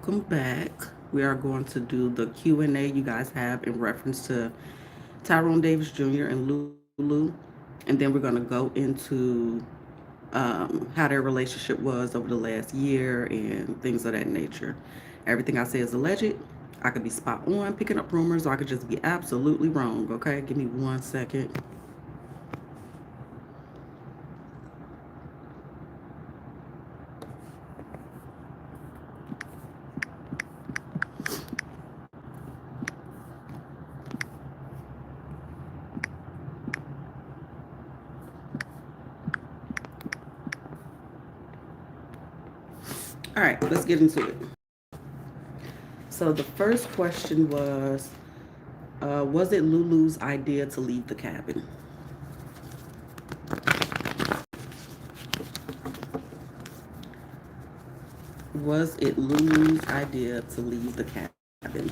welcome back. We are going to do the Q&A you guys have in reference to Tyrone Davis Jr. and Lulu. And then we're going to go into how their relationship was over the last year and things of that nature. Everything I say is alleged. I could be spot on picking up rumors, or I could just be absolutely wrong. Okay, give me 1 second. All right, let's get into it. So the first question was it Lulu's idea to leave the cabin? Was it Lulu's idea to leave the cabin?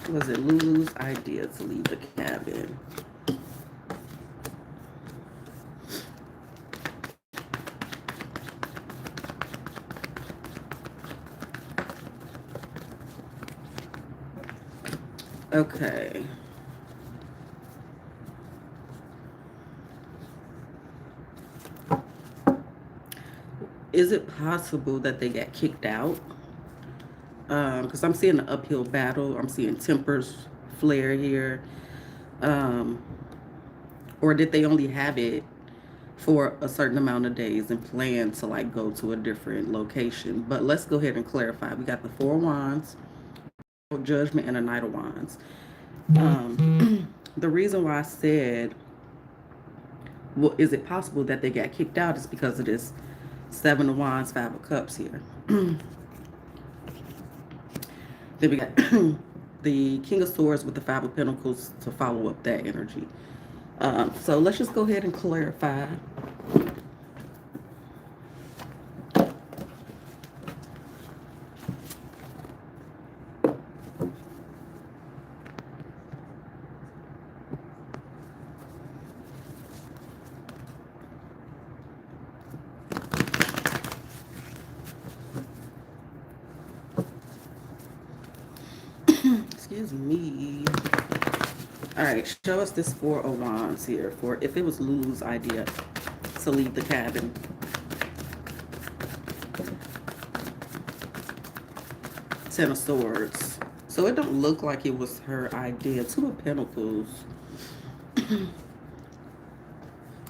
Was it Lulu's idea to leave the cabin? Okay. Is it possible that they got kicked out? Because I'm seeing an uphill battle. I'm seeing tempers flare here. Um, or did they only have it for a certain amount of days and plan to like go to a different location? But let's go ahead and clarify. We got the Four of Wands, World Judgment, and a Knight of Wands. The reason why I said, well, is it possible that they got kicked out is because of this Seven of Wands, Five of Cups here. Then we got the King of Swords with the Five of Pentacles to follow up that energy. So let's just go ahead and clarify. Excuse me. All right, show us this Four of Wands here for if it was Lulu's idea to leave the cabin. Ten of Swords. So it don't look like it was her idea. Two of Pentacles.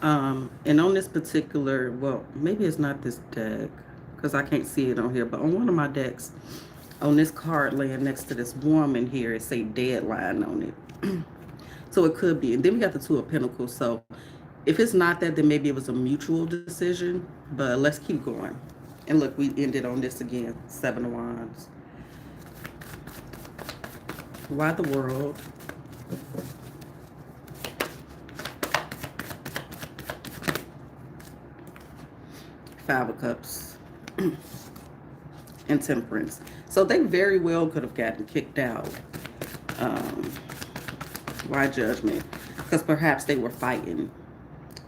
And on this particular, well, maybe it's not this deck because I can't see it on here, but on one of my decks, on this card laying next to this woman here, it say deadline on it. So it could be. And then we got the Two of Pentacles. So if it's not that, then maybe it was a mutual decision. But let's keep going. And look, we ended on this again. Seven of Wands. Why the World? Five of Cups. And Temperance. So they very well could have gotten kicked out. Why Judgment? Because perhaps they were fighting.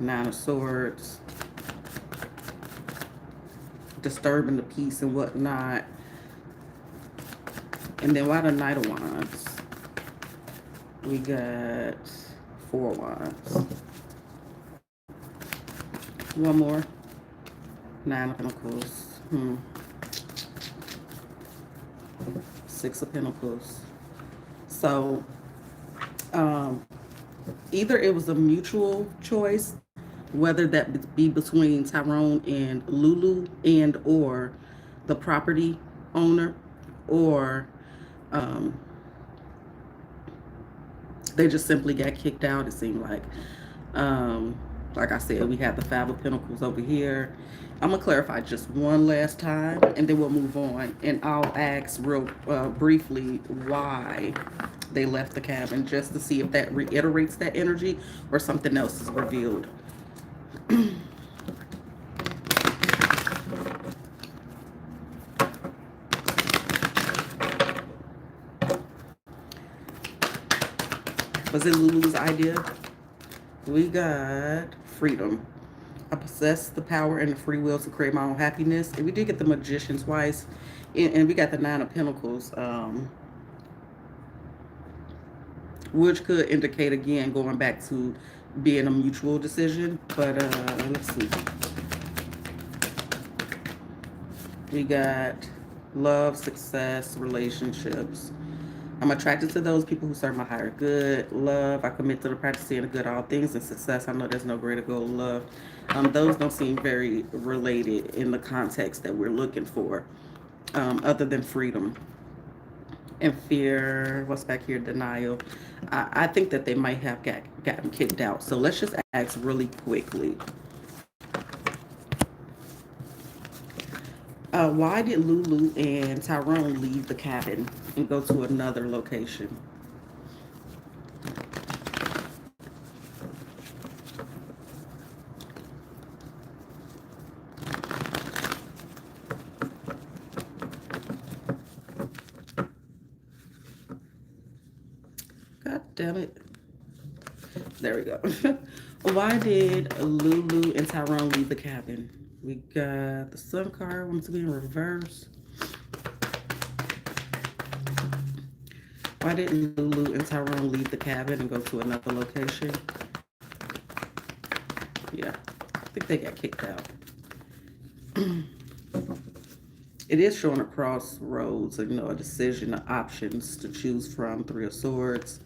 Nine of Swords. Disturbing the peace and whatnot. And then why the Knight of Wands? We got Four Wands. One more. Nine of Pentacles. Six of Pentacles. So either it was a mutual choice, whether that be between Tyrone and Lulu and or the property owner, or they just simply got kicked out, it seemed like. Like I said, we have the Five of Pentacles over here. I'm going to clarify just one last time, and then we'll move on. And I'll ask real briefly why they left the cabin, just to see if that reiterates that energy or something else is revealed. Was it Lulu's idea We got freedom. I possess the power and the free will to create my own happiness. And we did get the magician twice. And we got the nine of pentacles, which could indicate again going back to being a mutual decision. But let's see. We got love, success, relationships. I'm attracted to those people who serve my higher good. Love, I commit to the practice of seeing the good all things. And success, I know there's no greater goal than love. Those don't seem very related in the context that we're looking for, other than freedom and fear. What's back here? Denial. I think that they might have gotten kicked out. So let's just ask really quickly. Why did Lulu and Tyrone leave the cabin and go to another location? God damn it. There we go. Why did Lulu and Tyrone leave the cabin? We got the sun card, once again, reverse. Why didn't Lulu and Tyrone leave the cabin and go to another location? Yeah, I think they got kicked out. It is showing a crossroads, a decision, options to choose from. Three of Swords,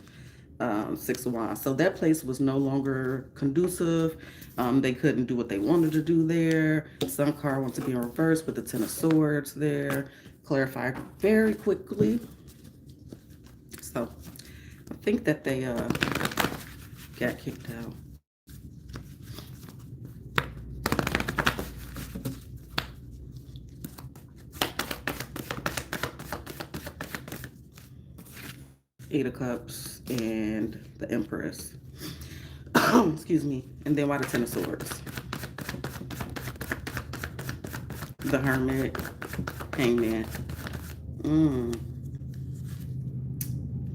Six of Wands. So that place was no longer conducive. They couldn't do what they wanted to do there. Sun card wants to be in reverse with the Ten of Swords there. Clarify very quickly. So I think that they got kicked out. Eight of Cups and the Empress. Excuse me. And then why the Ten of Swords? The Hermit, Hangman.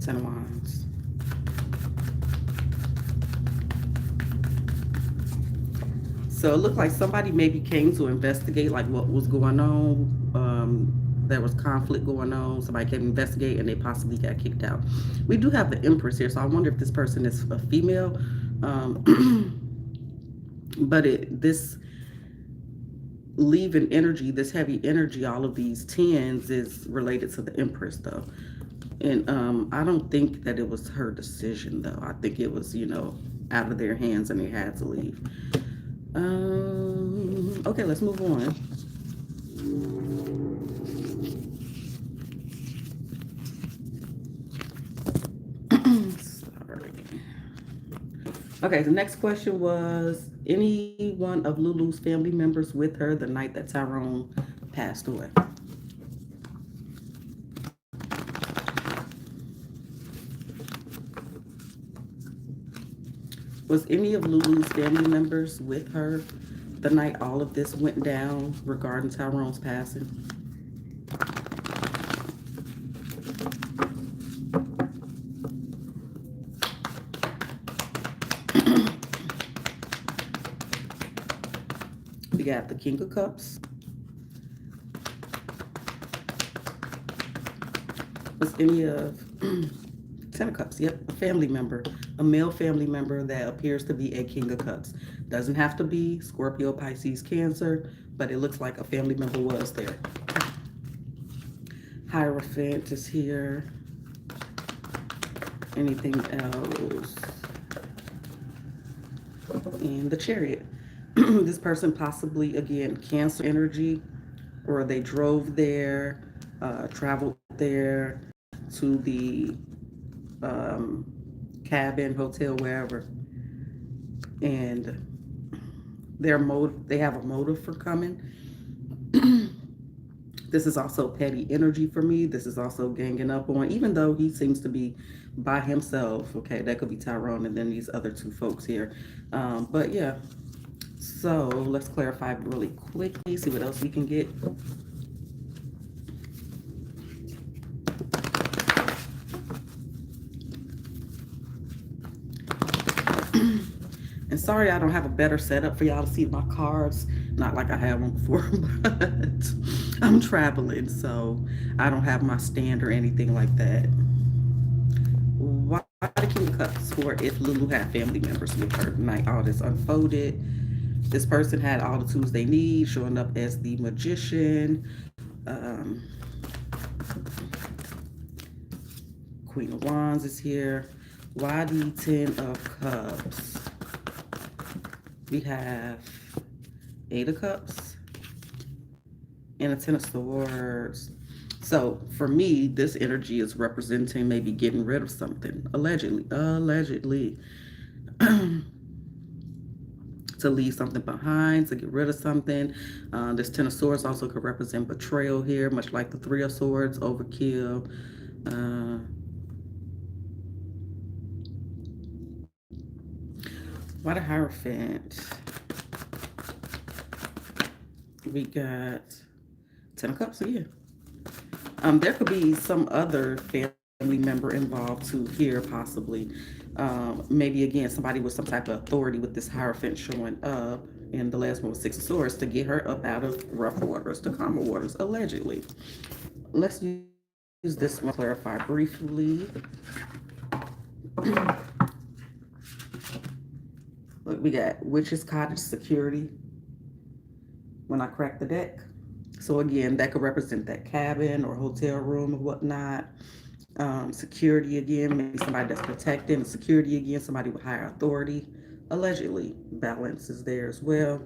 Ten of Wands. So it looked like somebody maybe came to investigate like what was going on. There was conflict going on. Somebody came to investigate and they possibly got kicked out. We do have the Empress here, so I wonder if this person is a female. But this leaving energy, this heavy energy, all of these tens is related to the Empress though. And I don't think that it was her decision though. I think it was, out of their hands and they had to leave. Okay, let's move on. Sorry. Okay, the next question was any one of Lulu's family members with her the night that Tyrone passed away? Was any of Lulu's family members with her the night all of this went down regarding Tyrone's passing? We got the King of Cups. Was any of Ten of Cups? Yep, a family member, a male family member that appears to be a King of Cups. Doesn't have to be Scorpio, Pisces, Cancer, but it looks like a family member was there. Hierophant is here. Anything else? And the Chariot. This person possibly, again, Cancer energy, or they drove there, traveled there to the cabin, hotel, wherever, and they have a motive for coming. This is also petty energy for me. This is also ganging up on, even though he seems to be by himself. Okay, that could be Tyrone and then these other two folks here. But yeah, so let's clarify really quickly, see what else we can get. And sorry I don't have a better setup for y'all to see my cards. Not like I had one before, but I'm traveling, so I don't have my stand or anything like that. Why the King of Cups for if Lulu had family members with her tonight? All this unfolded. This person had all the tools they need, showing up as the magician. Um, Queen of Wands is here. Why the Ten of Cups? We have Eight of Cups and a Ten of Swords. So for me, this energy is representing maybe getting rid of something, allegedly, to leave something behind, to get rid of something. This Ten of Swords also could represent betrayal here, much like the Three of Swords, overkill. Uh, Why the Hierophant? We got Ten of Cups again. There could be some other family member involved too here, possibly. Maybe again, somebody with some type of authority with this Hierophant showing up. And the last one was Six of Swords to get her up out of rough waters to calmer waters, allegedly. Let's use this one to clarify briefly. Look, we got Witch's Cottage Security when I crack the deck. So again, that could represent that cabin or hotel room or whatnot. Security again, maybe somebody that's protecting. Security again, somebody with higher authority. Allegedly, balance is there as well.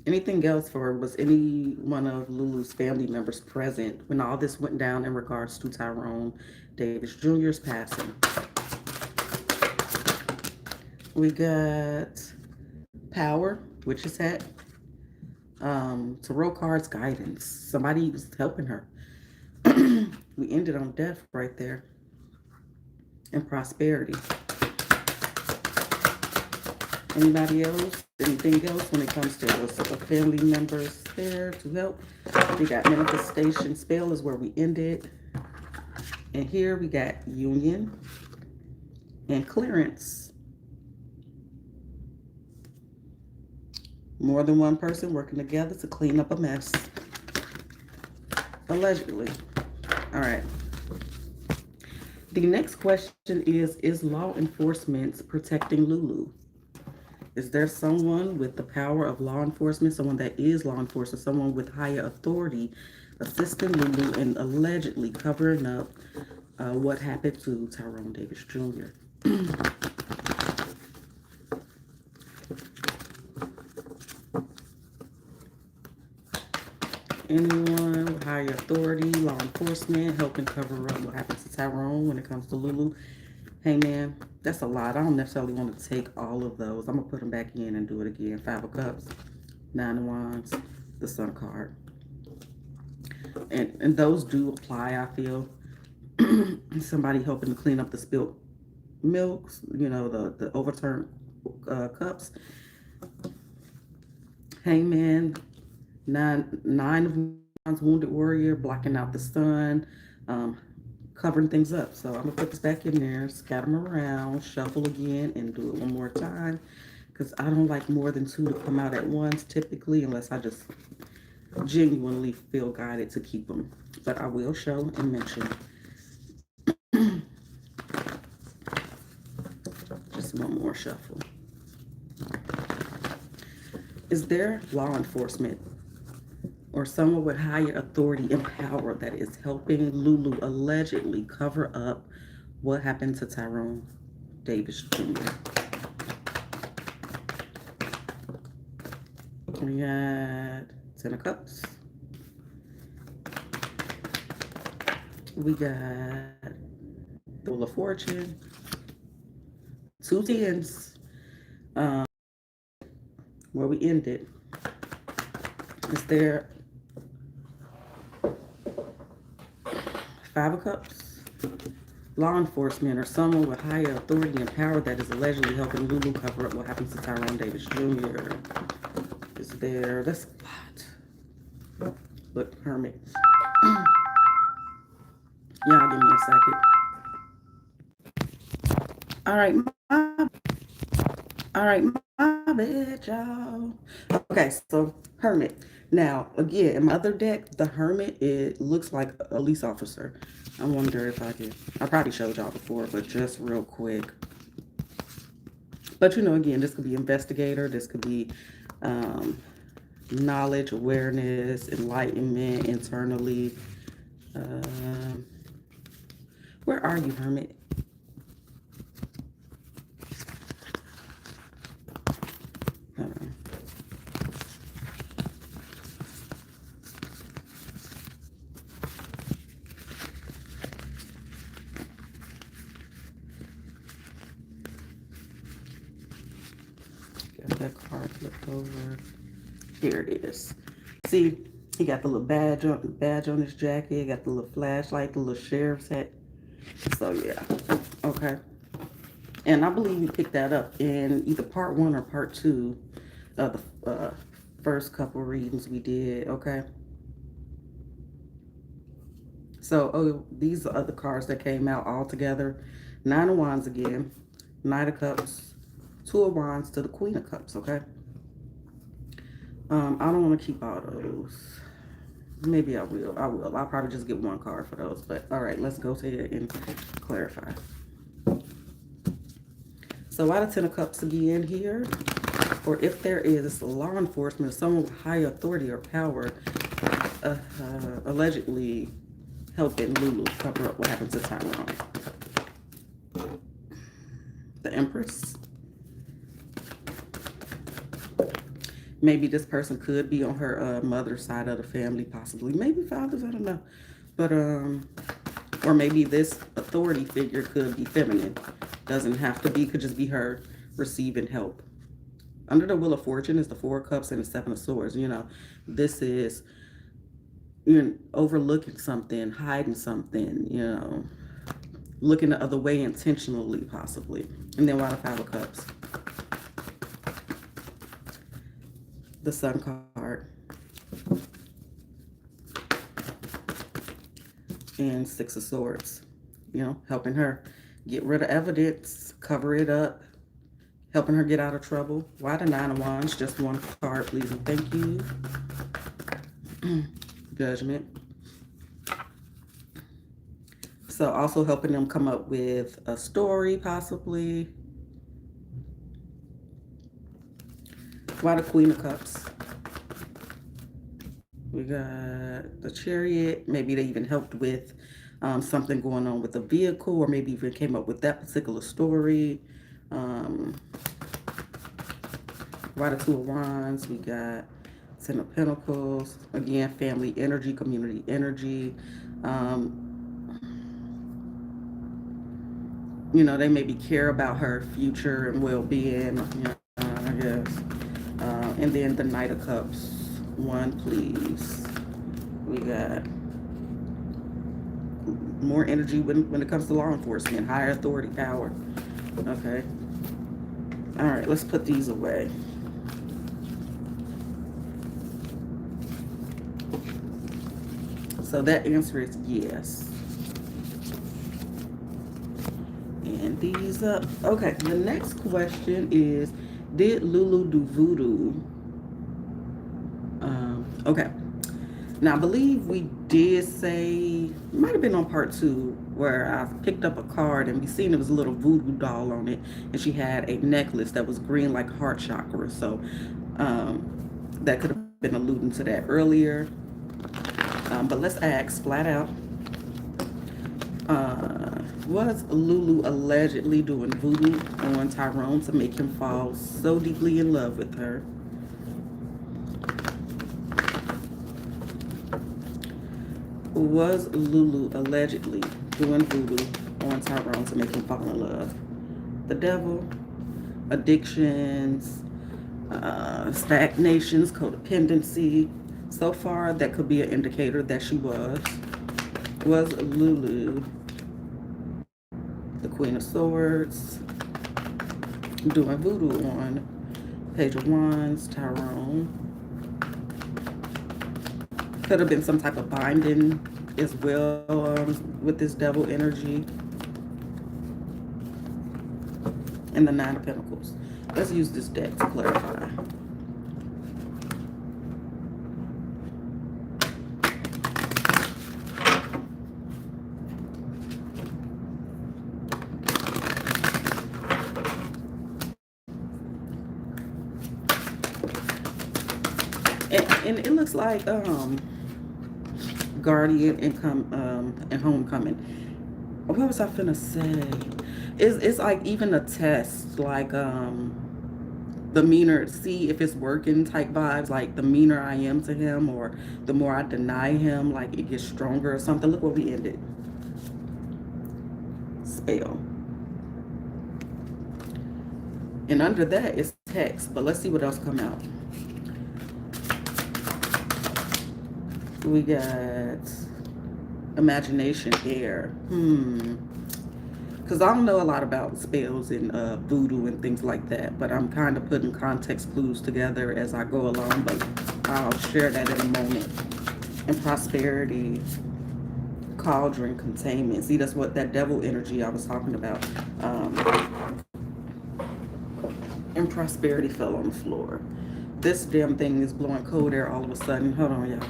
Anything else for, was any one of Lulu's family members present when all this went down in regards to Tyrone Davis Jr.'s passing? We got Power, Witch's Hat, Tarot cards, guidance. Somebody was helping her. We ended on death right there, and prosperity. Anybody else? Anything else when it comes to family members there to help? We got manifestation spell is where we ended. And here we got union and clearance. More than one person working together to clean up a mess. Allegedly. All right. The next question is law enforcement protecting Lulu? Is there someone with the power of law enforcement, someone that is law enforcement, someone with higher authority assisting Lulu and allegedly covering up what happened to Tyrone Davis Jr.? Anyone with higher authority, law enforcement, helping cover up what happened to Tyrone when it comes to Lulu? Hey man, that's a lot. I don't necessarily want to take all of those. I'm going to put them back in and do it again. Five of Cups, Nine of Wands, the Sun card. And those do apply, I feel. Somebody helping to clean up the spilled milks, the overturned cups. Hangman, nine of Wands, Wounded Warrior, blocking out the sun, covering things up. So I'm gonna put this back in there, scatter them around, shuffle again, and do it one more time. Because I don't like more than two to come out at once typically, unless I just genuinely feel guided to keep them. But I will show and mention. Just one more shuffle. Is there law enforcement or someone with higher authority and power that is helping Lulu allegedly cover up what happened to Tyrone Davis Jr.? We got Ten of Cups. We got the Wheel of Fortune. Two tens. Where we ended. Is there Five of Cups? Law enforcement or someone with higher authority and power that is allegedly helping Lulu cover up what happened to Tyrone Davis Jr. Is there, that's a lot. Look, Hermit. Y'all give me a second. All right, my bad, y'all. Okay, so Hermit. Now, again, in my other deck, the Hermit, it looks like a police officer. I wonder if I probably showed y'all before, but just real quick. But again, this could be investigator, this could be um, knowledge, awareness, enlightenment internally. Um, where are you, Hermit? Hold on. Got that card flipped over. Here it is. See, he got the little badge on his jacket. Got the little flashlight, the little sheriff's hat. So yeah, okay. And I believe we picked that up in either part one or part two of the first couple readings we did. Okay. So these are the cards that came out all together. Nine of Wands again, Knight of Cups, Two of Wands to the Queen of Cups. Okay. I don't want to keep all those. Maybe I will. I'll probably just get one card for those. But all right, let's go ahead and clarify. So out of Ten of Cups again here, or if there is law enforcement, someone with high authority or power, allegedly helping Lulu cover up what happened to Tyrone. The Empress. Maybe this person could be on her mother's side of the family, possibly. Maybe fathers, I don't know. But, or maybe this authority figure could be feminine. Doesn't have to be, could just be her receiving help. Under the Wheel of Fortune is the Four of Cups and the Seven of Swords. This is you're overlooking something, hiding something, looking the other way intentionally, possibly. And then why the Five of Cups? The Sun card. And Six of Swords. Helping her get rid of evidence, cover it up, helping her get out of trouble. Why the Nine of Wands? Just one card, please and thank you. Judgment. So also helping them come up with a story, possibly. Why the Queen of Cups? We got the Chariot. Maybe they even helped with something going on with the vehicle, or maybe even came up with that particular story. Why the Two of Wands? We got Ten of Pentacles. Again, family energy, community energy. They maybe care about her future and well-being, I guess. And then the Knight of Cups. One, please. We got more energy when it comes to law enforcement, higher authority, power. Okay. All right, let's put these away. So that answer is yes. And these up. Okay, the next question is, did Lulu do voodoo? Okay. Now, I believe we did say, might have been on part two, where I picked up a card and we seen it was a little voodoo doll on it, and she had a necklace that was green like heart chakra. So that could have been alluding to that earlier. But let's ask flat out. Was Lulu allegedly doing voodoo on Tyrone to make him fall so deeply in love with her? Was Lulu allegedly doing voodoo on Tyrone to make him fall in love? The Devil, addictions, stagnations, codependency. So far, that could be an indicator that she was. Was Lulu, the Queen of Swords, doing voodoo on Page of Wands, Tyrone? Could have been some type of binding as well with this devil energy and the Nine of Pentacles. Let's use this deck to clarify. And it looks like guardian and homecoming. What was I finna say? It's like even a test, like the meaner, see if it's working type vibes, like the meaner I am to him or the more I deny him, like it gets stronger or something. Look where we ended. Spell. And under that is text, but let's see what else come out. We got imagination, air. Because I don't know a lot about spells and voodoo and things like that, but I'm kind of putting context clues together as I go along, but I'll share that in a moment. And prosperity, cauldron, containment. See, that's what that devil energy I was talking about. And prosperity fell on the floor. This damn thing is blowing cold air all of a sudden. Hold on, y'all.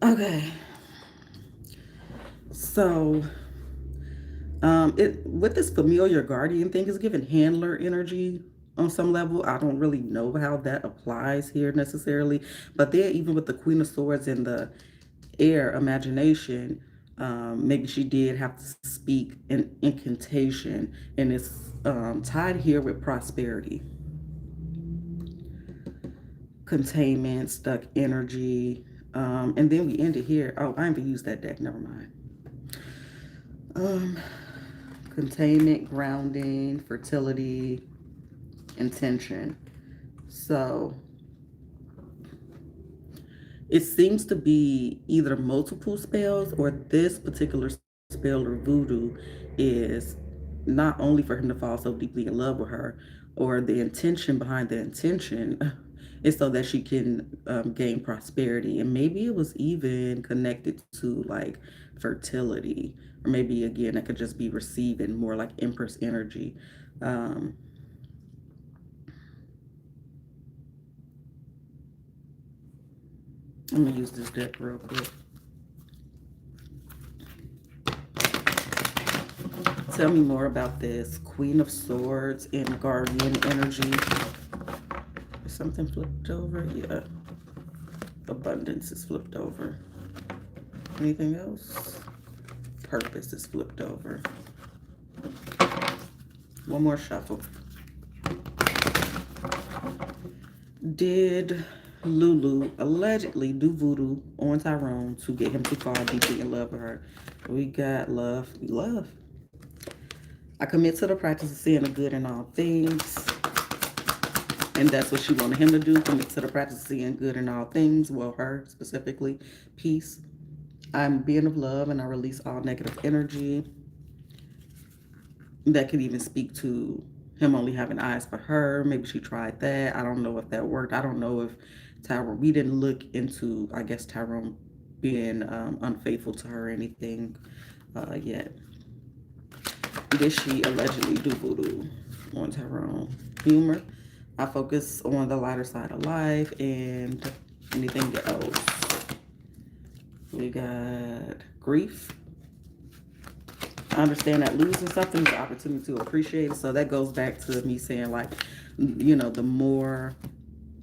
Okay. So, it with this familiar guardian thing is giving handler energy on some level. I don't really know how that applies here necessarily, but then even with the Queen of Swords and the air imagination, maybe she did have to speak an incantation, and it's tied here with prosperity, containment, stuck energy, and then we ended here. Oh, I haven't used that deck. Never mind. Um, Containment, grounding, fertility, intention. So it seems to be either multiple spells or this particular spell or voodoo is not only for him to fall so deeply in love with her, or the intention behind the intention is so that she can gain prosperity. And maybe it was even connected to like fertility, or maybe again, it could just be receiving more like Empress energy. Um, I'm gonna use this deck real quick. Tell me more about this Queen of Swords and Guardian energy. Is something flipped over? Yeah. Abundance is flipped over. Anything else? Purpose is flipped over. One more shuffle. Did Lulu allegedly do voodoo on Tyrone to get him to fall deeply in love with her? We got love. We love. I commit to the practice of seeing the good in all things. And that's what she wanted him to do. Commit to the practice of seeing good in all things. Well, her specifically. Peace. I'm being of love and I release all negative energy. That could even speak to him only having eyes for her. Maybe she tried that. I don't know if that worked. I don't know if Tyrone, we didn't look into, I guess, Tyrone being unfaithful to her or anything yet. Did she allegedly do voodoo on Tyrone? Humor. I focus on the lighter side of life and anything else. We got grief. I understand that losing something is an opportunity to appreciate it. So that goes back to me saying, like, you know, the more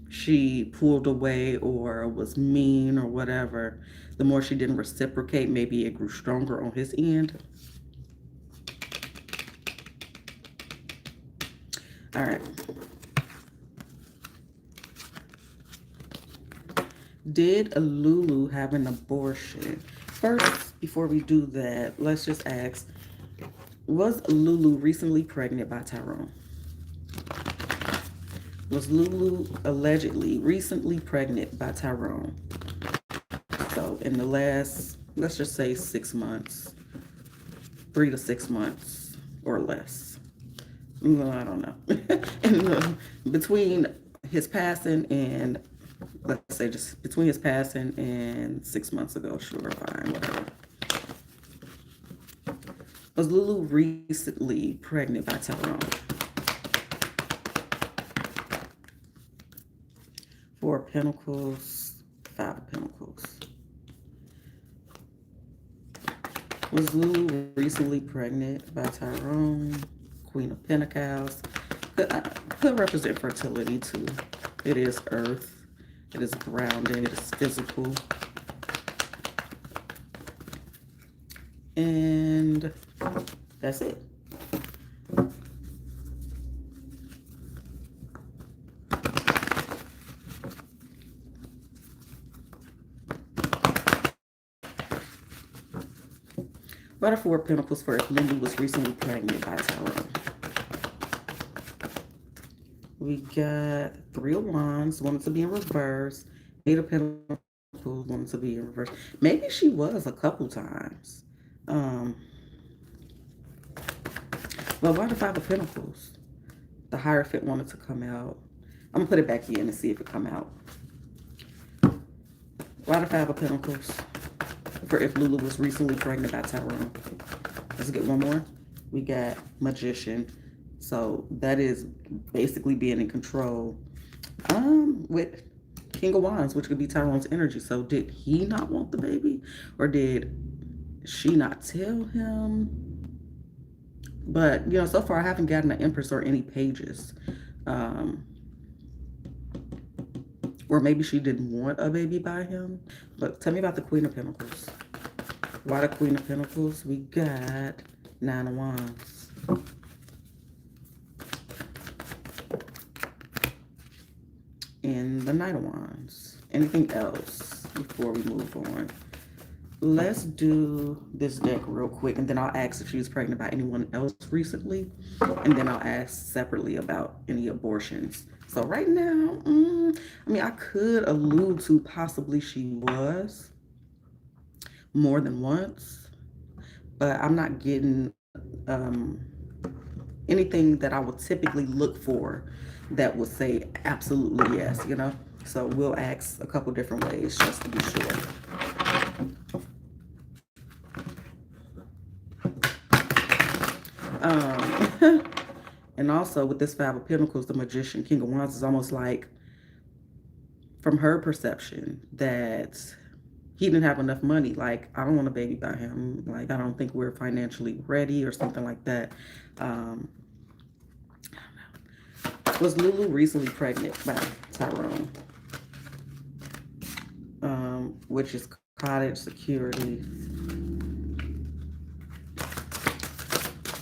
she pulled away or was mean or whatever, the more she didn't reciprocate, maybe it grew stronger on his end. All right. Did Lulu have an abortion? First, before we do that, let's just ask, was Lulu recently pregnant by Tyrone? Was Lulu allegedly recently pregnant by Tyrone? So in the last, let's just say 6 months, 3 to 6 months or less. Well, I don't know. and between his passing and, let's say, just between his passing and 6 months ago, sure, fine, whatever. Was Lulu recently pregnant by Tyrone? Four of Pentacles, Five of Pentacles. Was Lulu recently pregnant by Tyrone? Queen of Pentacles. Could represent fertility too. It is earth. It is grounding. It is physical. And that's it. What are Four of Pentacles for if Lulu was recently pregnant by Tyrone? We got Three of Wands, wanted to be in reverse. Eight of Pentacles, wanted to be in reverse. Maybe she was a couple times. Um, well, why the Five of Pentacles? The Hierophant wanted to come out. I'm gonna put it back in and see if it come out. Why the Five of Pentacles? For if Lulu was recently pregnant by Tyrone. Let's get one more. We got Magician. So that is basically being in control. With King of Wands, which could be Tyrone's energy. So did he not want the baby? Or did she not tell him? But, so far I haven't gotten an Empress or any pages. Or maybe she didn't want a baby by him. But tell me about the Queen of Pentacles. Why the Queen of Pentacles? We got Nine of Wands. And the Knight of Wands. Anything else before we move on? Let's do this deck real quick, and then I'll ask if she was pregnant by anyone else recently, and then I'll ask separately about any abortions. So right now, I could allude to possibly she was more than once, but I'm not getting anything that I would typically look for that would say absolutely yes. So we'll ask a couple different ways just to be sure. And also with this Five of Pentacles, the Magician, King of Wands, is almost like, from her perception, that he didn't have enough money. Like, I don't want a baby by him. Like, I don't think we're financially ready or something like that. Was Lulu recently pregnant by Tyrone? Which is cottage security.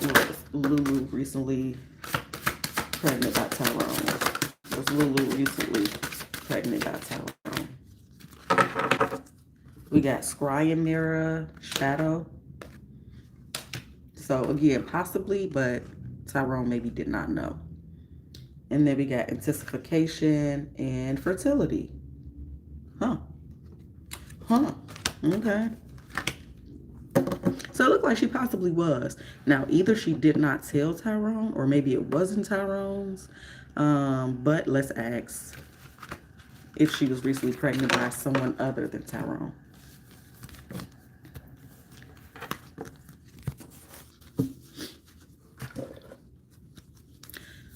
Was Lulu recently pregnant by Tyrone? Was Lulu recently pregnant by Tyrone? We got Scrying Mirror, Shadow. So again, possibly, but Tyrone maybe did not know. And then we got Anticipation and Fertility. Huh. Okay. So it looked like she possibly was. Now, either she did not tell Tyrone, or maybe it wasn't Tyrone's. But let's ask if she was recently pregnant by someone other than Tyrone.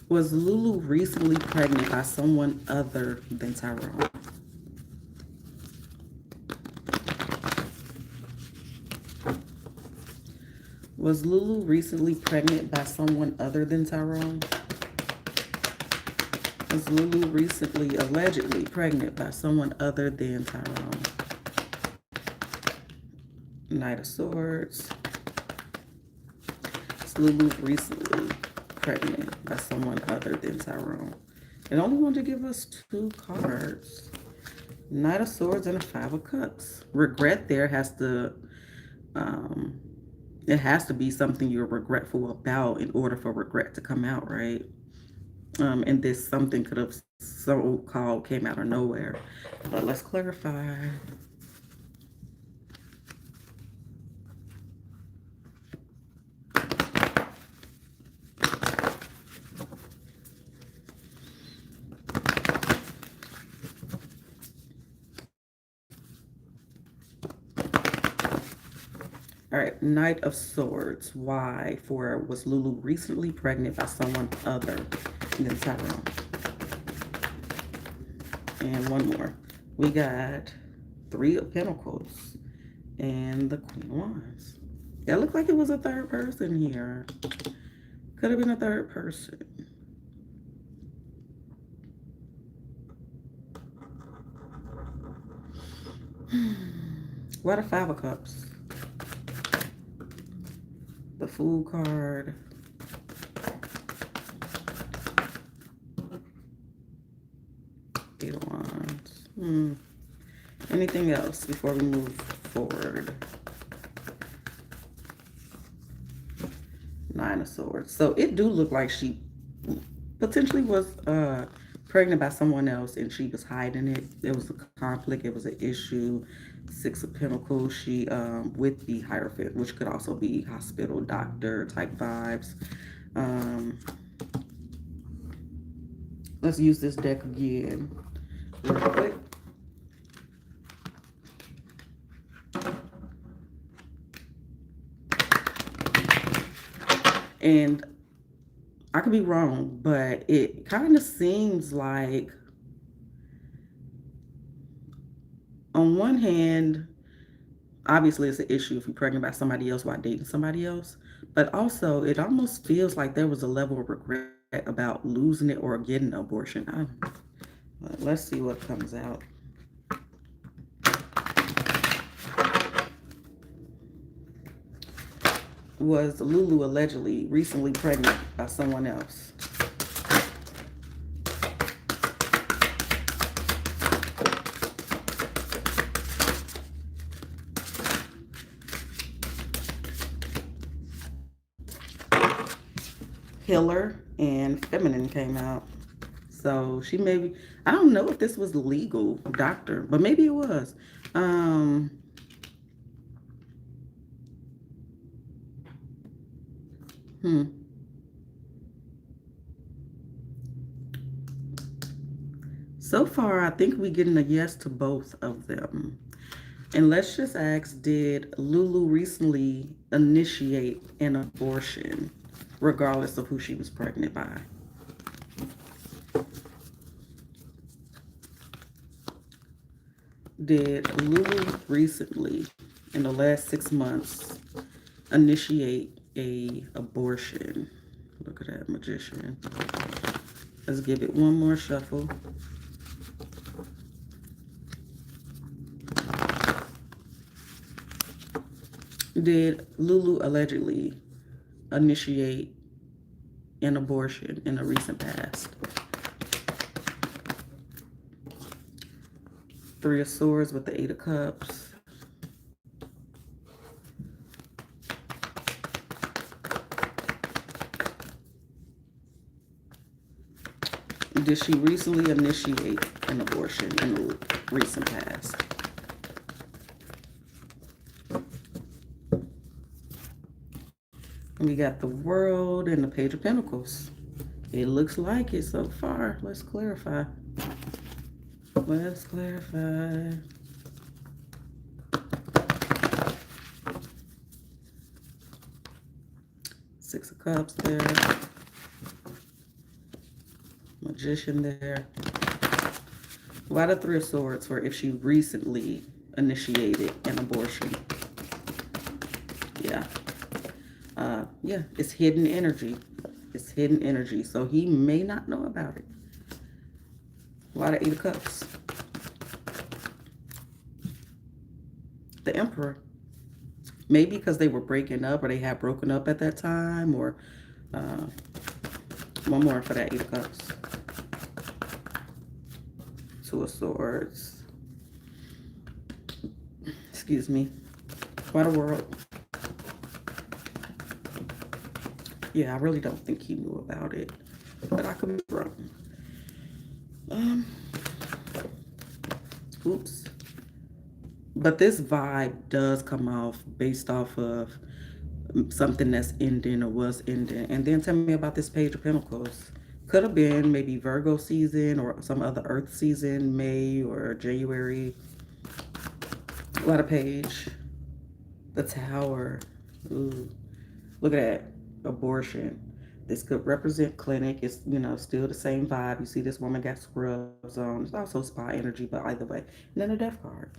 Was Lulu recently pregnant by someone other than Tyrone? Was Lulu recently pregnant by someone other than Tyrone? Was Lulu recently allegedly pregnant by someone other than Tyrone? Knight of Swords. Was Lulu recently pregnant by someone other than Tyrone? It only wanted to give us 2 cards. Knight of Swords and a Five of Cups. Regret there has to... it has to be something you're regretful about in order for regret to come out, right? And this something could have so-called came out of nowhere. But let's clarify. All right, Knight of Swords. Why? For was Lulu recently pregnant by someone other than Tyrone? And one more. We got Three of Pentacles and the Queen of Wands. It looked like it was a third person here. Could have been a third person. What a Five of Cups? The Fool card. Eight of Wands. Anything else before we move forward? Nine of Swords. So it do look like she potentially was pregnant by someone else and she was hiding it. There was a conflict. It was an issue. Six of Pentacles. She with the Hierophant, which could also be hospital, doctor type vibes. Let's use this deck again real quick. And I could be wrong, but it kind of seems like on one hand, obviously it's an issue if you're pregnant by somebody else while dating somebody else, but also it almost feels like there was a level of regret about losing it or getting an abortion. Let's see what comes out. Was Lulu allegedly recently pregnant by someone else? Healer and Feminine came out. So she maybe, I don't know if this was legal, doctor, but maybe it was. So far, I think we're getting a yes to both of them. And let's just ask, did Lulu recently initiate an abortion, regardless of who she was pregnant by? Did Lulu recently, in the last 6 months, initiate a abortion? Look at that Magician. Let's give it one more shuffle. Did Lulu allegedly initiate an abortion in the recent past? Three of Swords with the Eight of Cups. Did she recently initiate an abortion in the recent past? We got the World and the Page of Pentacles. It looks like it so far. Let's clarify. Let's clarify. Six of Cups there. Magician there. Why the Three of Swords for if she recently initiated an abortion? Yeah. Yeah, it's hidden energy. It's hidden energy. So he may not know about it. Why the Eight of Cups? The Emperor. Maybe because they were breaking up or they had broken up at that time, or one more for that Eight of Cups. Two of Swords. Excuse me. Why the World? Yeah, I really don't think he knew about it. but I could be wrong. Um, oops. But this vibe does come off based off of something that's ending or was ending. And then tell me about this Page of Pentacles. Could have been maybe Virgo season or some other Earth season, May or January. What a page. The Tower. Ooh. Look at that. Abortion. This could represent clinic. It's, still the same vibe. You see this woman got scrubs on. It's also spa energy, but either way. And then a death card.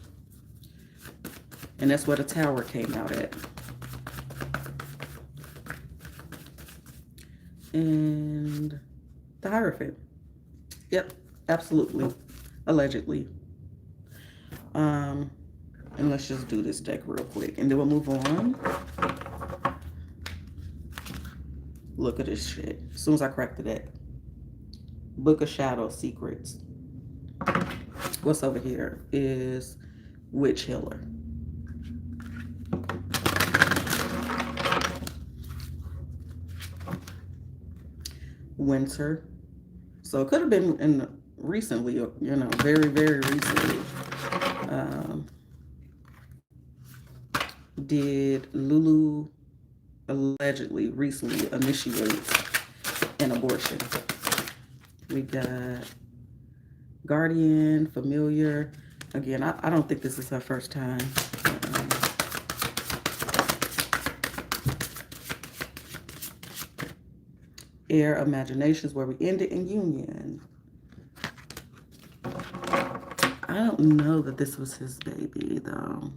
And that's where the Tower came out at. And the Hierophant. Yep, absolutely. Allegedly. And let's just do this deck real quick. And then we'll move on. Look at this shit. As soon as I crack the deck. Book of Shadow Secrets. What's over here is Witch Healer. Winter. So it could have been recently, very, very recently. Did Lulu allegedly recently initiate an abortion? We got Guardian, Familiar. Again, I don't think this is her first time. Air Imaginations, where we ended in Union. I don't know that this was his baby, though.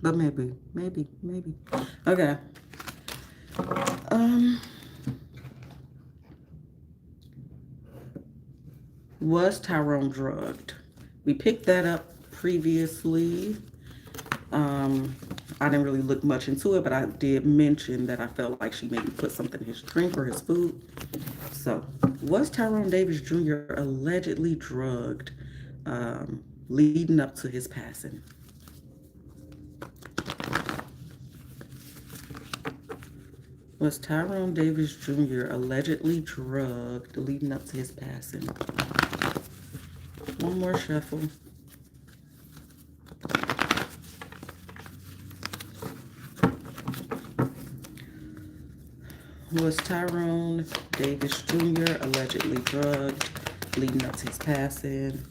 But maybe. Okay. Was Tyrone drugged? We picked that up previously. I didn't really look much into it, but I did mention that I felt like she maybe put something in his drink or his food. So, was Tyrone Davis Jr. allegedly drugged leading up to his passing? Was Tyrone Davis Jr. allegedly drugged leading up to his passing? One more shuffle. Was Tyrone Davis Jr. allegedly drugged leading up to his passing?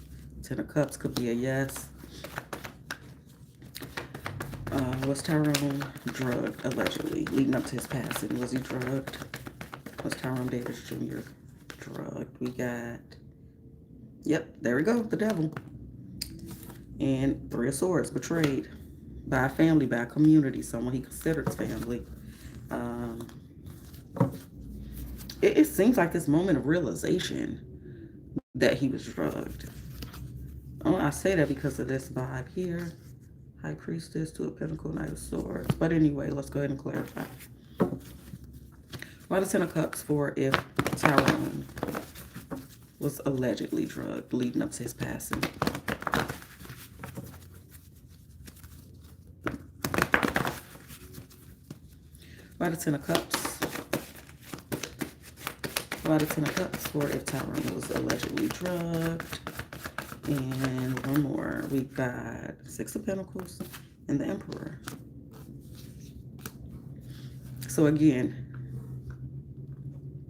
Ten of Cups could be a yes. Was Tyrone drugged allegedly leading up to his passing? Was he drugged? Was Tyrone Davis Jr. drugged? We got, yep, there we go, the Devil. And Three of Swords, betrayed by a family, by a community, someone he considers family. It seems like this moment of realization that he was drugged. Oh, I say that because of this vibe here. High Priestess, Two of Pentacles, Knight of Swords. But anyway, let's go ahead and clarify. Why the Ten of Cups for if Tyrone was allegedly drugged leading up to his passing? Why the Ten of Cups? Why the Ten of Cups for if Tyrone was allegedly drugged? And one more. We've got Six of Pentacles and the Emperor. So again,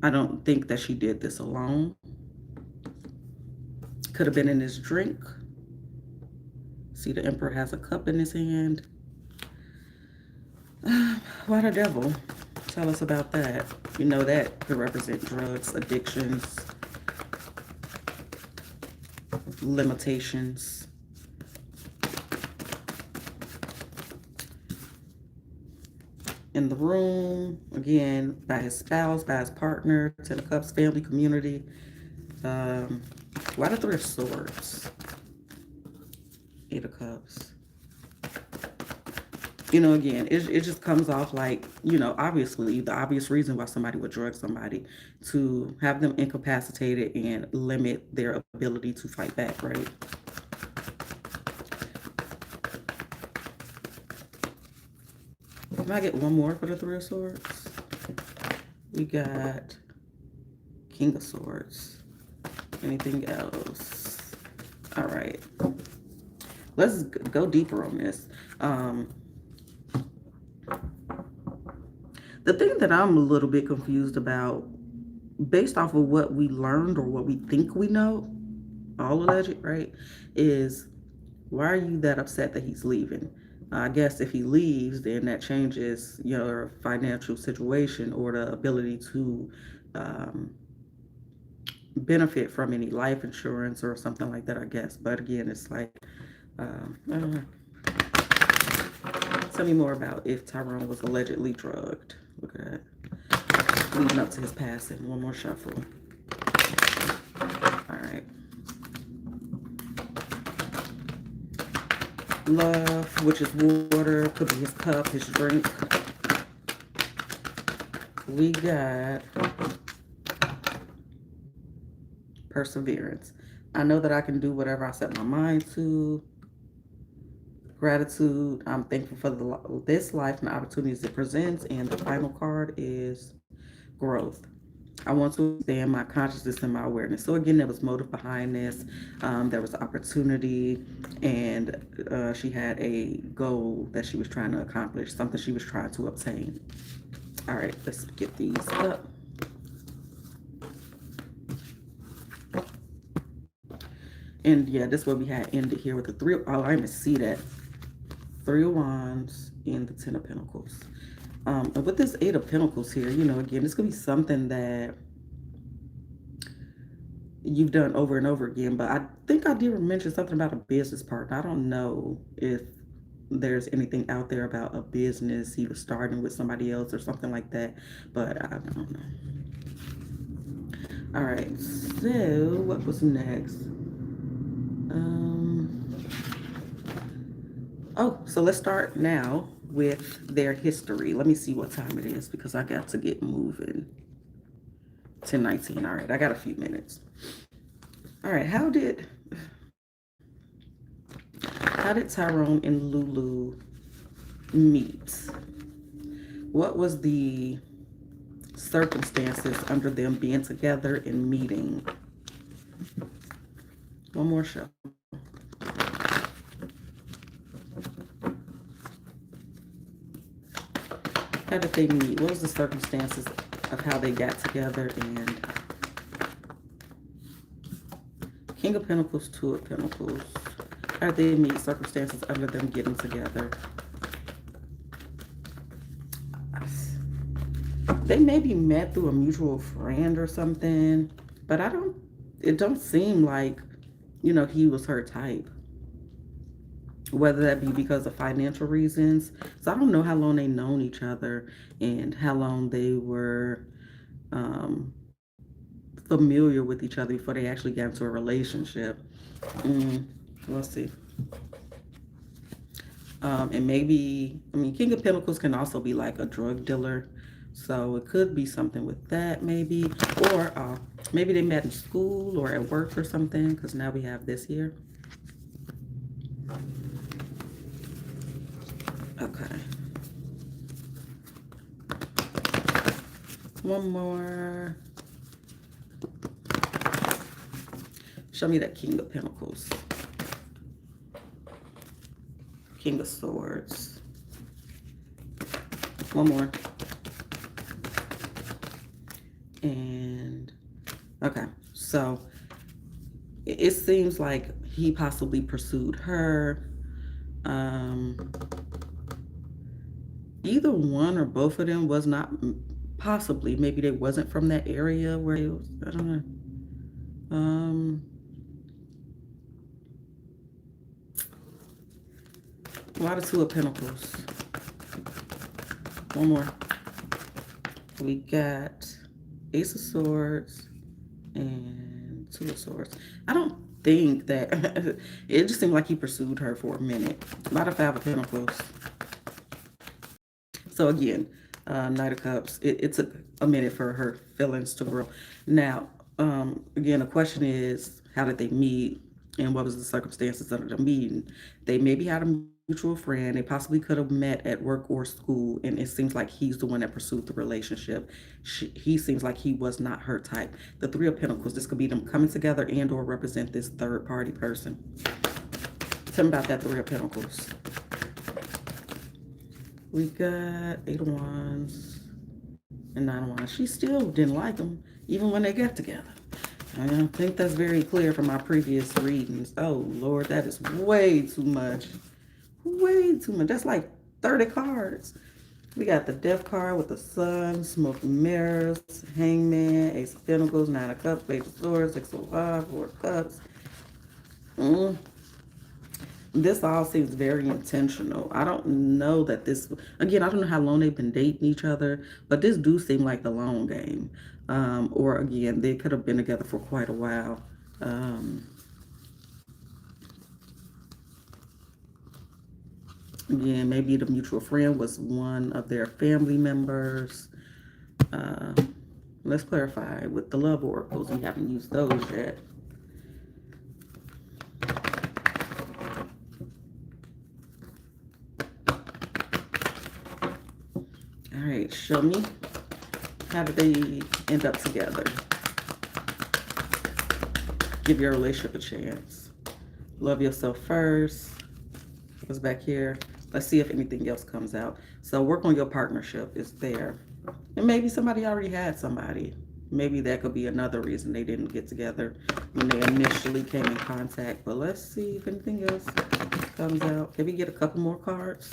I don't think that she did this alone. Could have been in his drink. See, the Emperor has a cup in his hand. Why the Devil? Tell us about that. You know that could represent drugs, addictions, limitations. In the room, again, by his spouse, by his partner, Ten of Cups, family, community. Why the Three of Swords? Eight of Cups. Again, it just comes off like, obviously, the obvious reason why somebody would drug somebody, to have them incapacitated and limit their ability to fight back, right? Can I get one more for the Three of Swords? We got King of Swords. Anything else? All right. Let's go deeper on this. The thing that I'm a little bit confused about, based off of what we learned or what we think we know, all alleged, right, is why are you that upset that he's leaving? I guess if he leaves, then that changes your financial situation or the ability to um, benefit from any life insurance or something like that, I guess. But again, it's like, I don't know. Tell me more about if Tyrone was allegedly drugged. Look at that. Leading up to his passing. One more shuffle. All right. Love, which is water, could be his cup, his drink. We got perseverance. I know that I can do whatever I set my mind to. Gratitude. I'm thankful for this life and the opportunities it presents. And the final card is growth. I want to expand my consciousness and my awareness. So again, there was motive behind this. There was opportunity, and she had a goal that she was trying to accomplish, something she was trying to obtain. All right, let's get these up. And yeah, this is what we had ended here with the three. Oh, I didn't see that. Three of Wands and the Ten of Pentacles. And with this Eight of Pentacles here, again, this could be something that you've done over and over again. But I think I did mention something about a business partner. I don't know if there's anything out there about a business he was starting with somebody else or something like that. But I don't know. All right. So what was next? Oh, so let's start now with their history. Let me see what time it is because I got to get moving. 10:19. All right, I got a few minutes. All right, how did Tyrone and Lulu meet? What was the circumstances under them being together and meeting? One more show. How did they meet? What was the circumstances of how they got together? And King of Pentacles, Two of Pentacles. How did they meet? Circumstances under them getting together. They maybe met through a mutual friend or something, but it don't seem like, he was her type. Whether that be because of financial reasons. So I don't know how long they known each other and how long they were familiar with each other before they actually got into a relationship. Let's see. And maybe, King of Pentacles can also be like a drug dealer. So it could be something with that maybe. Or maybe they met in school or at work or something, because now we have this here. Okay. One more. Show me that King of Pentacles. King of Swords. One more. And okay, so it seems like he possibly pursued her. Either one or both of them was not, possibly, maybe they wasn't from that area where it was, I don't know. A lot of Two of Pentacles. One more. We got Ace of Swords and Two of Swords. I don't think that it just seemed like he pursued her for a minute. A lot of Five of Pentacles. So again, Knight of Cups. It took a minute for her feelings to grow. Now, again, the question is, how did they meet? And what was the circumstances of the meeting? They maybe had a mutual friend. They possibly could have met at work or school, and it seems like he's the one that pursued the relationship. He seems like he was not her type. The Three of Pentacles. This could be them coming together and/or represent this third party person. Tell me about that Three of Pentacles. We got Eight of Wands and Nine of Wands. She still didn't like him, even when they got together. I don't think that's very clear from my previous readings. Oh, Lord, that is way too much. Way too much. That's like 30 cards. We got the Death card with the Sun, Smoke and Mirrors, Hangman, Ace of Pentacles, Nine of Cups, Page of Swords, Six of Wands, Four of Cups. Mm. This all seems very intentional. I don't know that this, again, I don't know how long they've been dating each other, but this do seem like the long game. Or again, they could have been together for quite a while. Um, Again, maybe the mutual friend was one of their family members. Uh, let's clarify with the love oracles. We haven't used those yet. All right, show me. How did they end up together? Give your relationship a chance. Love yourself first. What's back here? Let's see if anything else comes out. So work on your partnership is there. And maybe somebody already had somebody. Maybe that could be another reason they didn't get together when they initially came in contact. But let's see if anything else comes out. Can we get a couple more cards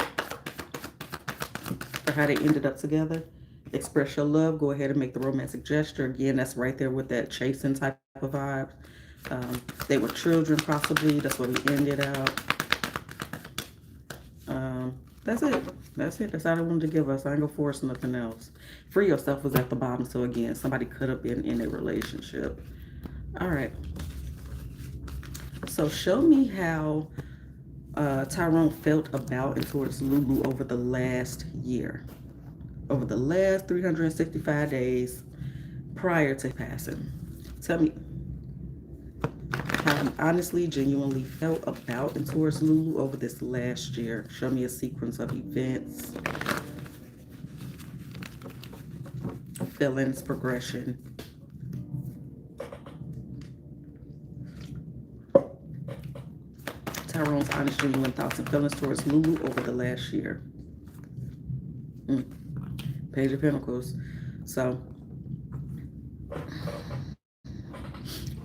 for how they ended up together? Express your love. Go ahead and make the romantic gesture. Again, that's right there with that chasing type of vibe. They were children possibly. That's what we ended out. That's it. That's it. That's all they wanted to give us. I ain't gonna force nothing else. Free yourself was at the bottom. So again, somebody could have been in a relationship. All right. So show me how Tyrone felt about and towards Lulu over the last year. Over the last 365 days prior to passing. Tell me how he honestly, genuinely felt about and towards Lulu over this last year. Show me a sequence of events, feelings, progression. Tyrone's honest, genuine thoughts and feelings towards Lulu over the last year. Page of Pentacles. So,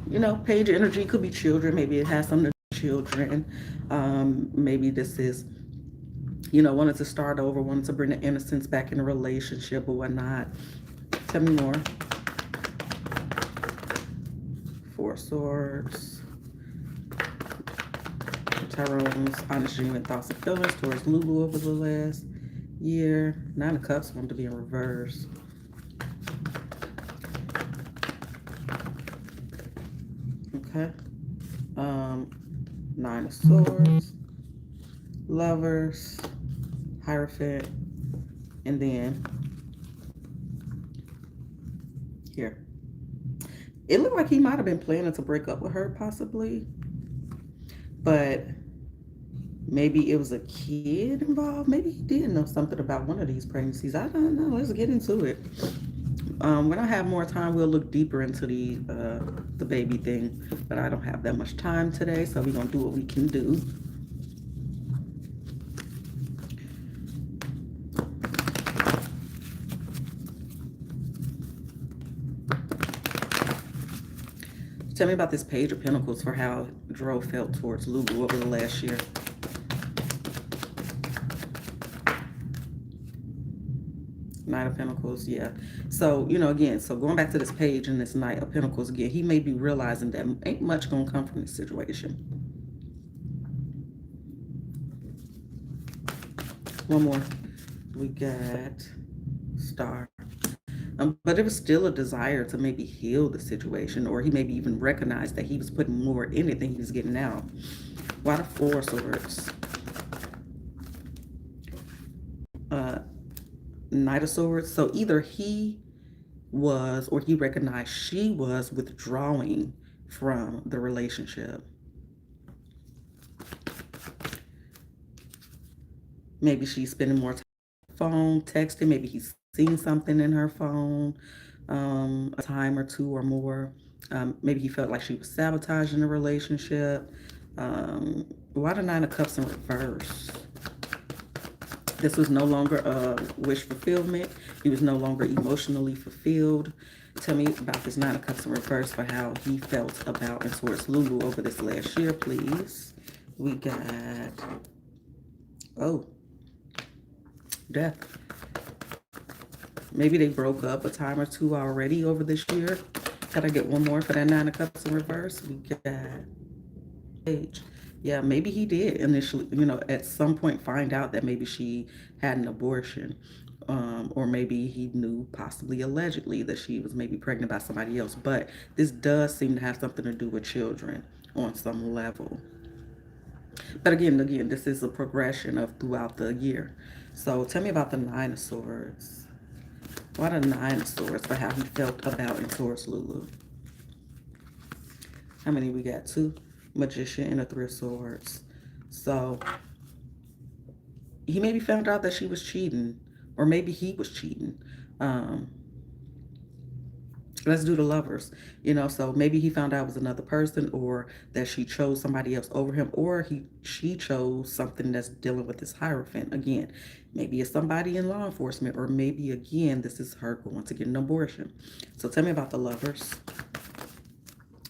you know, page energy could be children. Maybe it has something to do with children. Maybe this is, you know, wanted to start over, wanted to bring the innocence back in a relationship or whatnot. Tell me more. Four of Swords. Tyrone's honest, genuine thoughts and feelings towards Lulu over the last year. Nine of Cups wanted to be in reverse. Okay. Nine of Swords, Lovers, Hierophant, and then here. It looked like he might have been planning to break up with her, possibly. But maybe it was a kid involved. Maybe he did know something about one of these pregnancies. I don't know. Let's get into it. When I have more time, we'll look deeper into the baby thing. But I don't have that much time today, so we're gonna do what we can do. Tell me about this Page of Pentacles for how Dro felt towards Lulu over the last year. Knight of Pentacles, yeah. So, you know, again, so going back to this page and this Knight of Pentacles again, he may be realizing that ain't much gonna come from this situation. One more. We got Star. But it was still a desire to maybe heal the situation, or he maybe even recognized that he was putting more in it than he was getting out. Why the Four of Swords? Knight of Swords. So either he was, or he recognized she was withdrawing from the relationship. Maybe she's spending more time on the phone, texting. Maybe he's seen something in her phone a time or two or more. Maybe he felt like she was sabotaging the relationship. Why the Nine of Cups in reverse? This was no longer a wish fulfillment. He was no longer emotionally fulfilled. Tell me about this Nine of Cups in reverse for how he felt about and towards Lulu over this last year, please. We got, oh, death. Maybe they broke up a time or two already over this year. Can I get one more for that Nine of Cups in reverse? We got age. Yeah, maybe he did initially, at some point find out that maybe she had an abortion. Or maybe he knew, possibly allegedly, that she was maybe pregnant by somebody else. But this does seem to have something to do with children on some level. But again, this is a progression of throughout the year. So tell me about the Nine of Swords. Why the Nine of Swords for how he felt about and towards Lulu? How many we got? Two. Magician and a Three of Swords. So he maybe found out that she was cheating, or maybe he was cheating. Um, let's do the lovers, so maybe he found out it was another person, or that she chose somebody else over him, or she chose something that's dealing with this Hierophant. Again, maybe it's somebody in law enforcement, or maybe again this is her going to get an abortion. So tell me about the lovers.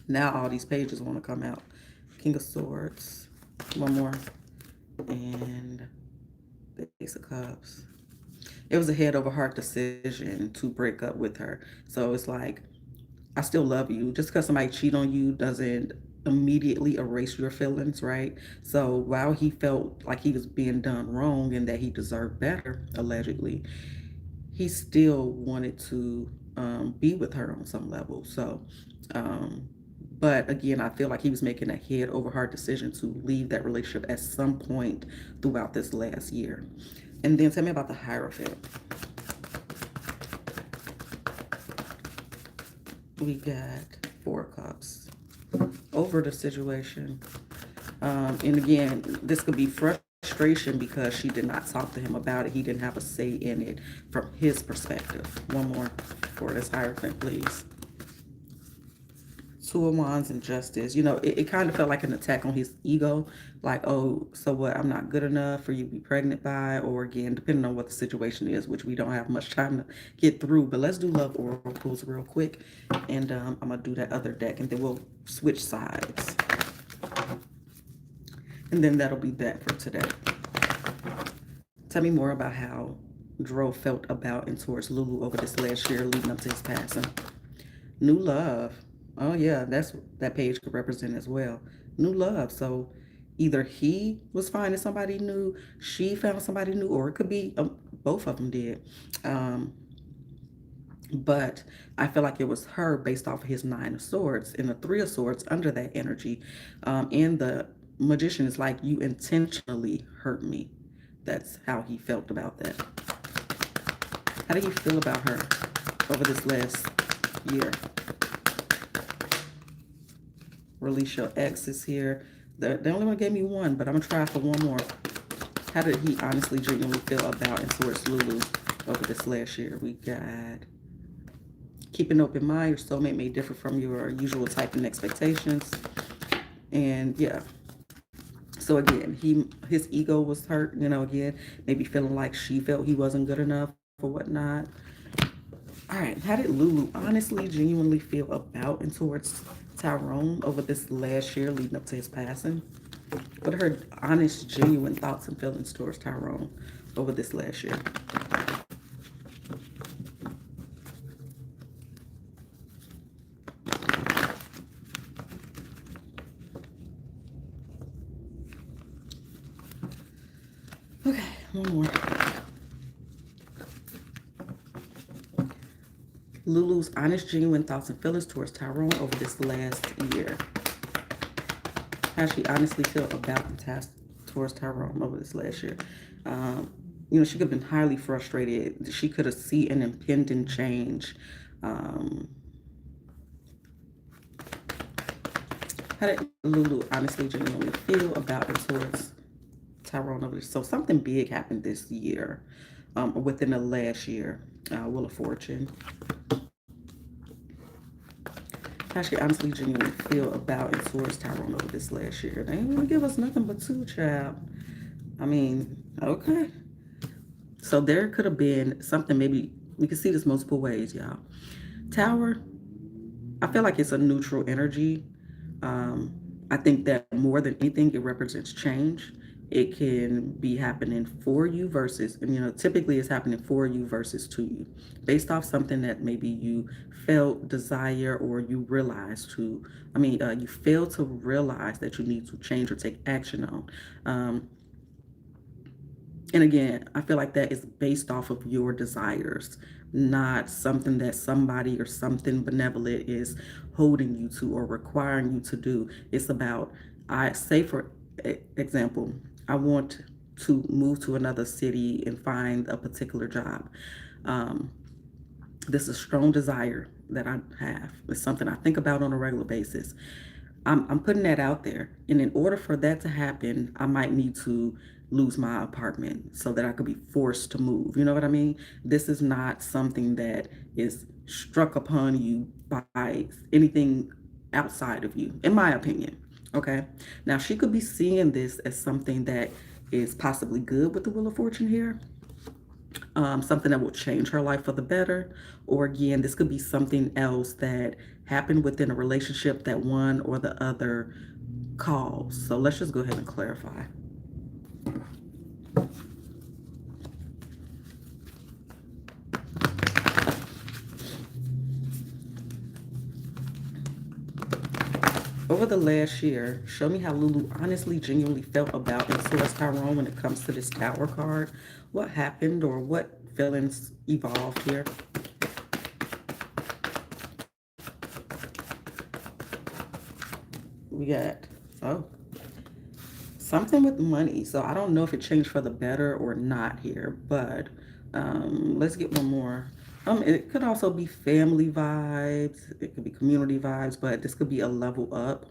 Now all these pages want to come out. King of Swords, one more, and the Ace of Cups. It was a head over heart decision to break up with her. So it's like, I still love you. Just because somebody cheat on you doesn't immediately erase your feelings, right? So while he felt like he was being done wrong and that he deserved better, allegedly, he still wanted to be with her on some level. So, but again, I feel like he was making a head over heart decision to leave that relationship at some point throughout this last year. And then tell me about the Hierophant. We got Four Cups over the situation. And again, this could be frustration because she did not talk to him about it. He didn't have a say in it from his perspective. One more for this Hierophant, please. Two of Wands and Justice. It kind of felt like an attack on his ego. Like, oh, so what? I'm not good enough for you to be pregnant by, or again, depending on what the situation is, which we don't have much time to get through. But let's do love oracles real quick, and I'm gonna do that other deck, and then we'll switch sides, and then that'll be that for today. Tell me more about how Dro felt about and towards Lulu over this last year leading up to his passing. New love. Oh yeah, that page could represent as well. New love. So either he was finding somebody new, she found somebody new, or it could be both of them did. Um, but I feel like it was her based off of his Nine of Swords and the Three of Swords under that energy. And the Magician is like, you intentionally hurt me. That's how he felt about that. How do you feel about her over this last year? Release your exes here. They only one gave me one, but I'm gonna try for one more. How did he honestly, genuinely feel about and towards Lulu over this last year? We got keep an open mind. Your soulmate may differ from your usual type and expectations. And yeah. So again, his ego was hurt, again, maybe feeling like she felt he wasn't good enough or whatnot. All right, how did Lulu honestly, genuinely feel about and towards Tyrone over this last year leading up to his passing? What are her honest, genuine thoughts and feelings towards Tyrone over this last year? Okay, one more. Lulu's honest, genuine thoughts and feelings towards Tyrone over this last year. How she honestly felt about the task towards Tyrone over this last year. She could have been highly frustrated. She could have seen an impending change. How did Lulu honestly, genuinely feel about and towards Tyrone over this. So something big happened this year, within the last year. Wheel of Fortune. How she honestly genuinely feel about and towards Tyrone over this last year. They ain't really give us nothing but two, child. I mean, okay. So there could have been something, maybe we could see this multiple ways, y'all. Tower, I feel like it's a neutral energy. Um, I think that more than anything, it represents change. It can be happening for you versus, and typically it's happening for you versus to you, based off something that maybe you felt, desire, or you realize to, you fail to realize that you need to change or take action on. Um, and again, I feel like that is based off of your desires, not something that somebody or something benevolent is holding you to or requiring you to do. It's about, I say, for example, I want to move to another city and find a particular job. Um, this is a strong desire that I have. It's something I think about on a regular basis. I'm putting that out there. And in order for that to happen, I might need to lose my apartment so that I could be forced to move. You know what I mean? This is not something that is struck upon you by anything outside of you, in my opinion. Okay. Now, she could be seeing this as something that is possibly good with the Wheel of Fortune here, something that will change her life for the better. Or again, this could be something else that happened within a relationship that one or the other caused. So let's just go ahead and clarify. Over the last year, show me how Lulu honestly, genuinely felt about and towards Tyrone when it comes to this Tower card. What happened or what feelings evolved here? We got, oh, something with money. So I don't know if it changed for the better or not here, but let's get one more. It could also be family vibes. It could be community vibes, but this could be a level up.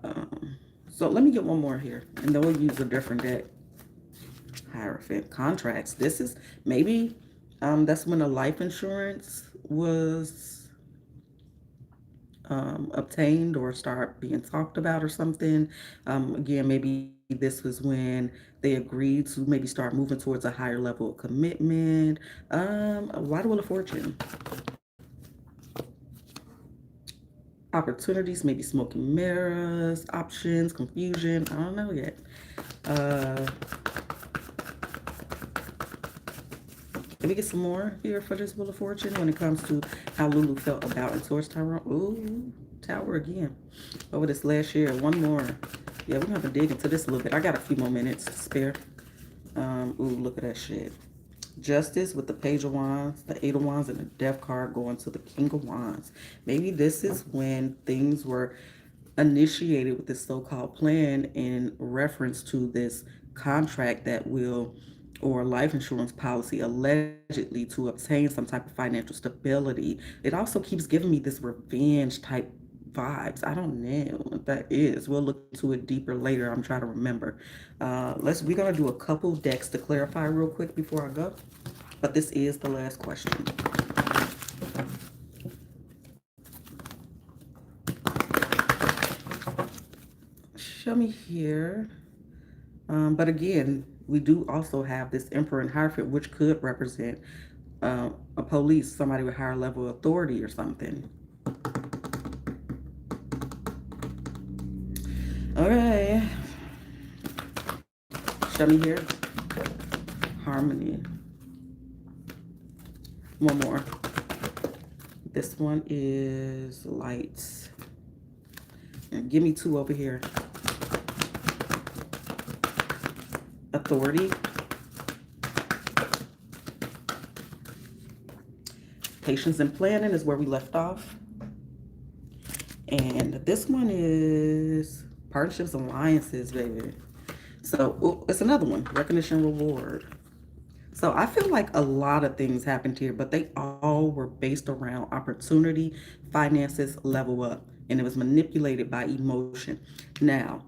Um, so let me get one more here, and then we'll use a different deck. Hierophant contracts. This is maybe that's when a life insurance was obtained or start being talked about or something. Again, maybe this was when they agreed to maybe start moving towards a higher level of commitment. Why the Wheel of Fortune? Opportunities, maybe smoking mirrors, options, confusion. I don't know yet. Uh, Can we get some more here for this Wheel of Fortune when it comes to how Lulu felt about and towards Tyrone? Ooh, Tower again. Over this last year, one more. Yeah, we're gonna have to dig into this a little bit. I got a few more minutes to spare. Ooh, look at that shit. Justice with the Page of Wands, the Eight of Wands, and the Death card going to the King of Wands. Maybe this is when things were initiated with this so-called plan in reference to this contract that will, or life insurance policy, allegedly to obtain some type of financial stability. It also keeps giving me this revenge type vibes. I don't know what that is. We'll look into it deeper later. I'm trying to remember. We're gonna do a couple decks to clarify real quick before I go. But this is the last question. Show me here. But again, we do also have this Emperor and Hierophant, which could represent a police, somebody with higher level authority or something. Okay. Show me here. Harmony. One more. This one is lights. And give me two over here. Authority. Patience and planning is where we left off. And this one is partnerships, alliances, baby. So it's another one, recognition, reward. So I feel like a lot of things happened here, but they all were based around opportunity, finances, level up, and it was manipulated by emotion. Now,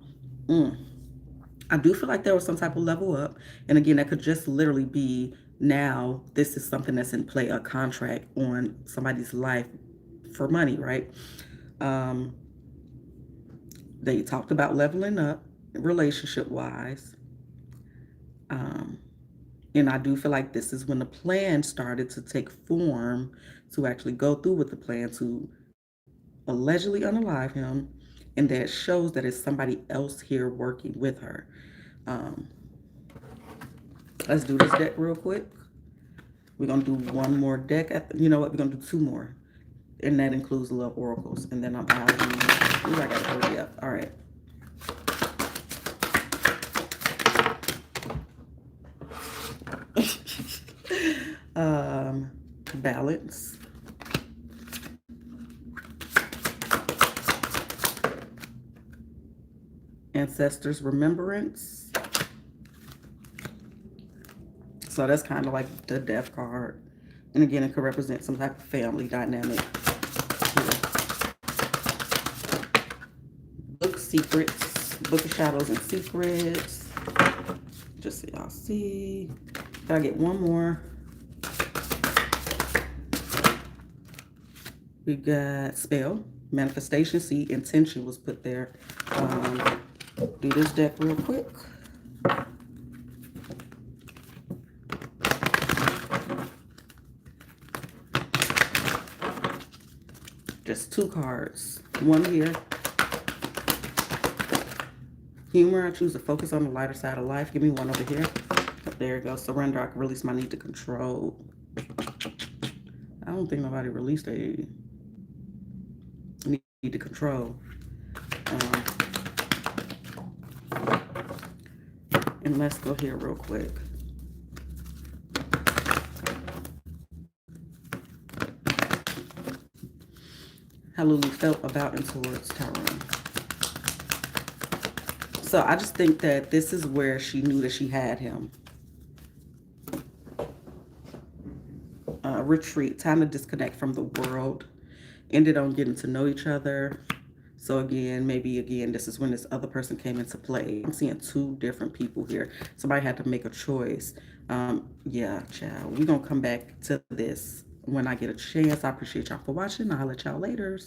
I do feel like there was some type of level up. And again, that could just literally be now this is something that's in play, a contract on somebody's life for money, right? Um, they talked about leveling up relationship wise. Um, and I do feel like this is when the plan started to take form to actually go through with the plan to allegedly unalive him. And that shows that it's somebody else here working with her. Um, let's do this deck real quick. We're gonna do one more deck. You know what? We're gonna do two more, and that includes love oracles. And then I'm out. Ooh, I gotta hurry up. All right. um, balance, ancestors' remembrance. So that's kind of like the death card. And again, it could represent some type of family dynamic here. Book secrets, book of shadows and secrets. Just so y'all see. Gotta get one more. We got spell, manifestation. See, intention was put there. Do this deck real quick. Just two cards. One here. Humor. I choose to focus on the lighter side of life. Give me one over here. There you go. Surrender. I can release my need to control. I don't think nobody released a need to control. And let's go here real quick. How Lulu felt about and towards Tyrone. So I just think that this is where she knew that she had him. Retreat, time to disconnect from the world. Ended on getting to know each other. So again, maybe again, this is when this other person came into play. I'm seeing two different people here. Somebody had to make a choice. Yeah, child. We're going to come back to this when I get a chance. I appreciate y'all for watching. I'll let y'all later.